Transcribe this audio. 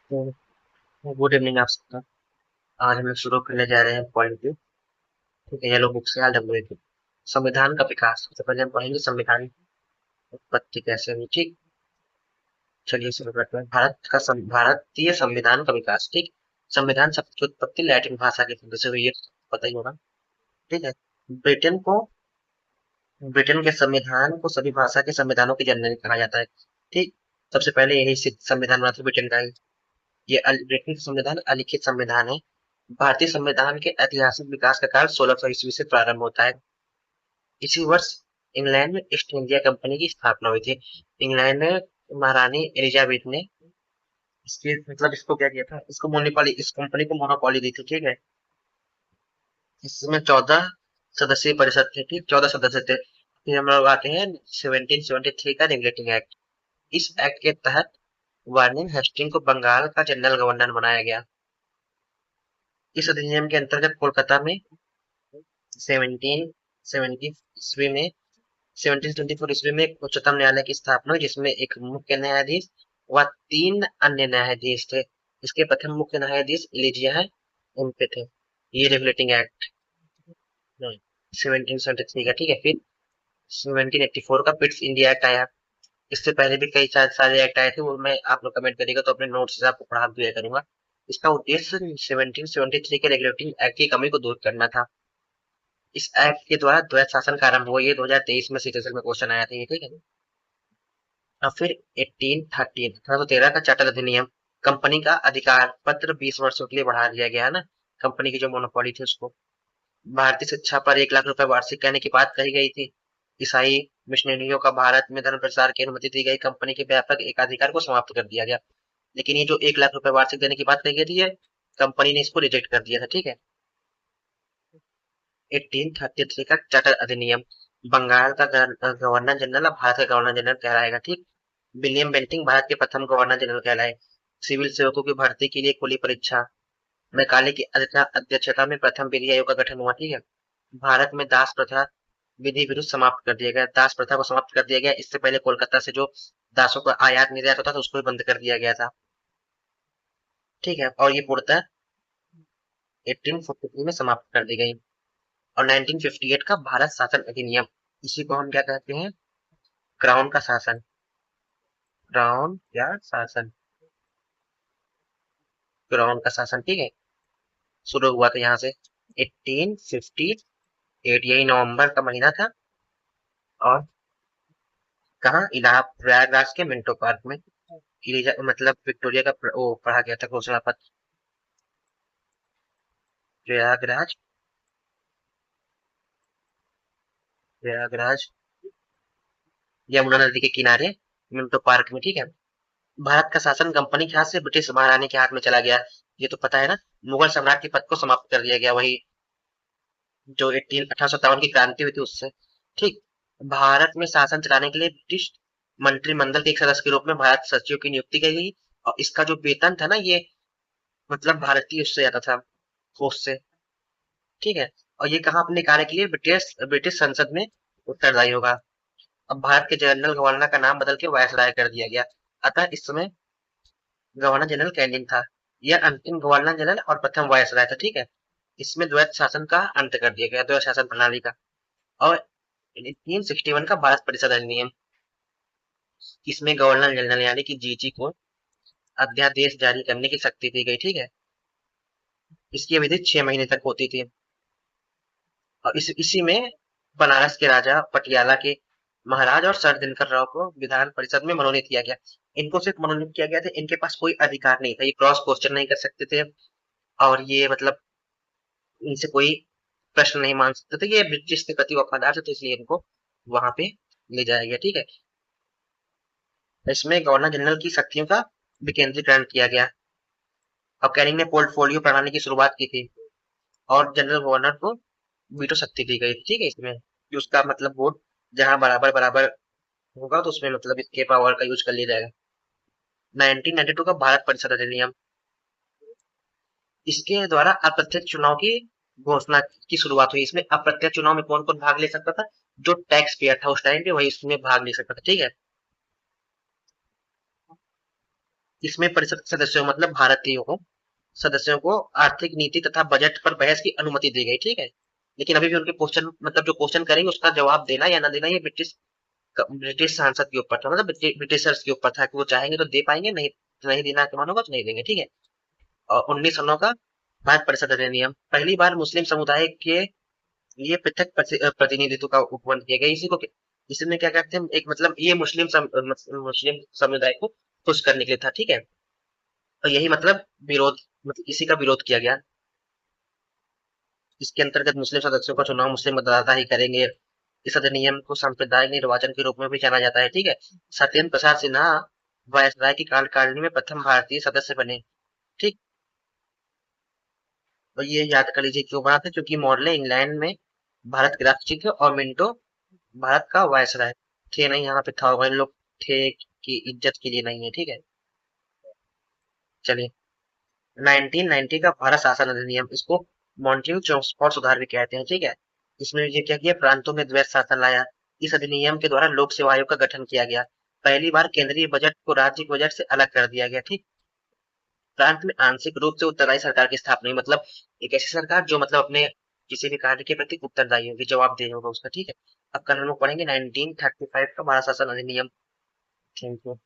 तो good evening आप सबका। आज हम लोग शुरू करने जा रहे हैं पॉलिटी। ठीक है, ये लोग बुक से LWA। संविधान का विकास। सबसे पहले हम पढ़ेंगे संविधान की उत्पत्ति कैसे हुई। ठीक, चलिए शुरू करते हैं। भारतीय संविधान का विकास। ठीक, संविधान शब्द की उत्पत्ति लैटिन भाषा के शब्द से हुई है, पता ही होगा। ठीक है, ब्रिटेन को ब्रिटेन के संविधान को सभी भाषा के संविधानों की जननी कहा जाता है। ठीक, सबसे पहले यही संविधान बना था ब्रिटेन का ही। ये ब्रिटेन का संविधान अलिखित संविधान है। भारतीय संविधान के ऐतिहासिक विकास का काल 1600 ईस्वी से प्रारंभ होता है। इसी वर्ष इंग्लैंड में ईस्ट इंडिया कंपनी की स्थापना हुई थी। इंग्लैंड में महारानी एलिजाबेथ ने इसके मतलब इसको क्या किया था, इसको मोनोपोली, इस कंपनी को मोनोपोली दी थी। ठीक है, इसमें 14 सदस्यीय परिषद थे। ठीक, 14 सदस्य थे। फिर हम लोग आते हैं 1773 का रेगुलेटिंग एक्ट। इस एक्ट के तहत वार्निंग हेस्टिंग को बंगाल का जनरल गवर्नर बनाया गया। इस अधिनियम के अंतर्गत कोलकाता में 1770 ईस्वी में 1724 ईस्वी में एक उच्चतम न्यायालय की स्थापना हुई, जिसमें एक मुख्य न्यायाधीश व 3 अन्य न्यायाधीश थे। इसके प्रथम मुख्य न्यायाधीश इलिजिया उनके थे। ये रेगुलेटिंग एक्ट 1773 का। ठीक है, फिर 1784 का पिट्स इंडिया एक्ट आया। इससे पहले भी कई सारे एक्ट आए थे, वो मैं आप लोग कमेंट करिएगा तो अपने नोट्स से आपको पढ़ा दिया करूंगा। इसका उद्देश्य 1773 के रेगुलेटिंग एक्ट की कमी को दूर करना था। इस एक्ट के द्वारा द्वैत शासन का आरंभ हुआ। ये 2023 में सीटीएसएल में क्वेश्चन आया था ये। ठीक है, और फिर 1813 का चार्टर अधिनियम। कंपनी का अधिकार पत्र 20 वर्षों के लिए बढ़ा दिया गया है ना। कंपनी की जो मोनोपोली थी उसको। भारतीय शिक्षा पर 1 लाख रुपए वार्षिक कहने की बात कही गई थी। ईसाई मिशनरियों का भारत में धर्म प्रचार की अनुमति दी गई। कंपनी के व्यापक एकाधिकार को समाप्त कर दिया गया। लेकिन ये जो 1 लाख रुपए वार्षिक देने की बात कही गई थी, ये कंपनी ने इसको रिजेक्ट कर दिया था। ठीक है, 1833 का चार्टर अधिनियम। बंगाल का गवर्नर जनरल अब भारत का गवर्नर जनरल कहलाएगा। ठीक, विलियम बेंटिंग भारत के प्रथम गवर्नर जनरल कहलाए। सिविल सेवकों की भर्ती के लिए खुली परीक्षा। मैकाले की अध्यक्षता में प्रथम विधि आयोग का गठन हुआ। ठीक है, भारत में दास प्रथा विधि विरुद्ध समाप्त कर दिया गया। दास प्रथा को समाप्त कर दिया गया। इससे पहले कोलकाता से जो दासों का आयात निर्यात होता था उसको भी बंद कर दिया गया था। ठीक है, और ये पूर्णतः 1843 में समाप्त कर दी गई। और 1958 का भारत शासन अधिनियम। इसी को हम क्या कहते हैं, क्राउन का शासन। क्राउन या शासन, क्राउन का शासन। ठीक है, शुरू हुआ था यहाँ से 1858। यही नवंबर का महीना था। और कहाँ, इलाहाबाद प्रयागराज के मिंटो पार्क में। मतलब विक्टोरिया का वो पढ़ा गया था घोषणा पत्र। प्रयागराज, प्रयागराज यमुना नदी के किनारे मिंटो पार्क में। ठीक है, भारत का शासन कंपनी के हाथ से ब्रिटिश महारानी के हाथ में चला गया। ये तो पता है ना। मुगल सम्राट के पद को समाप्त कर दिया गया, वही जो 1857 की क्रांति हुई थी उससे। ठीक, भारत में शासन चलाने के लिए ब्रिटिश मंत्रिमंडल के एक सदस्य के रूप में भारत सचिव की नियुक्ति की गई। और इसका जो वेतन था ना, ये मतलब भारतीय उससे आता था, कोष से। ठीक है, और ये कहाँ अपने कार्य के लिए ब्रिटिश ब्रिटिश संसद में उत्तरदायी होगा। अब भारत के जनरल गवर्नर का नाम बदल के वायसराय कर दिया गया। अतः इस समय गवर्नर जनरल कैनिंग था। यह अंतिम गवर्नर जनरल और प्रथम वायसराय था। ठीक है, इसमें द्वैत शासन का अंत कर दिया गया, द्वैत शासन प्रणाली का। और 1861 का भारत परिषद अधिनियम। इसमें गवर्नर जनरल यानी कि जीजी को अध्यादेश जारी करने की शक्ति दी गई। ठीक है, इसकी अवधि 6 महीने तक होती थी। और इसी में बनारस के राजा पटियाला के महाराज और सर दिनकर राव को विधान परिषद में मनोनीत किया गया। इनको सिर्फ मनोनीत किया गया था, इनके पास कोई अधिकार नहीं था। ये क्रॉस क्वेश्चन नहीं कर सकते थे। और ये मतलब इनसे कोई प्रश्न नहीं मान सकते थे। ये ब्रिटिश के प्रति वफादार थे, तो इसलिए इनको वहां पे ले जाया गया। ठीक है, इसमें गवर्नर जनरल की शक्तियों का विकेंद्रीकरण किया गया। अब कैनिंग ने पोर्टफोलियो प्रणाली की शुरुआत की थी। और जनरल गवर्नर को वीटो शक्ति दी गई थी। ठीक है, इसमें कि उसका मतलब वोट जहां बराबर बराबर होगा तो उसमें मतलब इसके पावर का यूज कर लिया जाएगा। 1992 का भारत परिषद अधिनियम। इसके द्वारा अप्रत्यक्ष चुनाव की घोषणा की शुरुआत हुई। इसमें अप्रत्यक्ष चुनाव में कौन कौन भाग ले सकता था, जो टैक्स पेयर था उस टाइम पे वही इसमें भाग ले सकता था। ठीक है, इसमें परिषद के सदस्यों मतलब भारतीयों को सदस्यों को आर्थिक नीति तथा बजट पर बहस की अनुमति दी गई, ठीक है। लेकिन अभी भी उनके क्वेश्चन मतलब जो क्वेश्चन करेंगे उसका जवाब देना या ना देना ये ब्रिटिश सांसद के ऊपर था, मतलब ब्रिटिशर्स के ऊपर था कि वो चाहेंगे तो दे पाएंगे, नहीं नहीं देना के मन होगा तो नहीं देंगे, ठीक है। और 19 का भारत परिषद अधिनियम पहली बार मुस्लिम समुदाय के लिए पृथक प्रतिनिधित्व का उपवन किया गया। इसमें क्या कहते हैं, एक मतलब ये मुस्लिम समुदाय को खुश करने के लिए था, ठीक है। और यही मतलब विरोध मतलब इसी का विरोध किया गया। इसके अंतर्गत मुस्लिम सदस्यों का चुनाव मुस्लिम मतदाता ही करेंगे। इस अधिनियम को सांप्रदायिक निर्वाचन के रूप में भी जाना जाता है, ठीक है। सत्येंद्र प्रसाद सिन्हा वायसराय की कार्यकारिणी में प्रथम भारतीय सदस्य बने, ठीक। तो ये याद कर लीजिए क्यों बना था, क्योंकि मॉडल इंग्लैंड में भारत के राष्ट्रपति थे और मिंटो भारत का वायसराय थे नहीं, यहाँ पे था होगा इन लोग थे की इज्जत के लिए नहीं है, ठीक है। चलिए 1990 का भारत शासन अधिनियम, इसको मॉन्टेग्यू चौसफोर्ड सुधार भी कहते हैं, ठीक है। इसमें ये क्या किया, प्रांतों में द्वैत शासन लाया। इस अधिनियम के द्वारा लोक सेवा आयोग का गठन किया गया। पहली बार केंद्रीय बजट को राज्य के बजट से अलग कर दिया गया, ठीक। प्रांत में आंशिक रूप से उत्तरदायी सरकार की स्थापना हुई, मतलब एक ऐसी सरकार जो मतलब अपने किसी भी कार्य के प्रति उत्तरदायी होगी, जवाब दे होगा उसका, ठीक है। अब कल हम लोग पढ़ेंगे 1935 का भारत शासन अधिनियम। Thank you.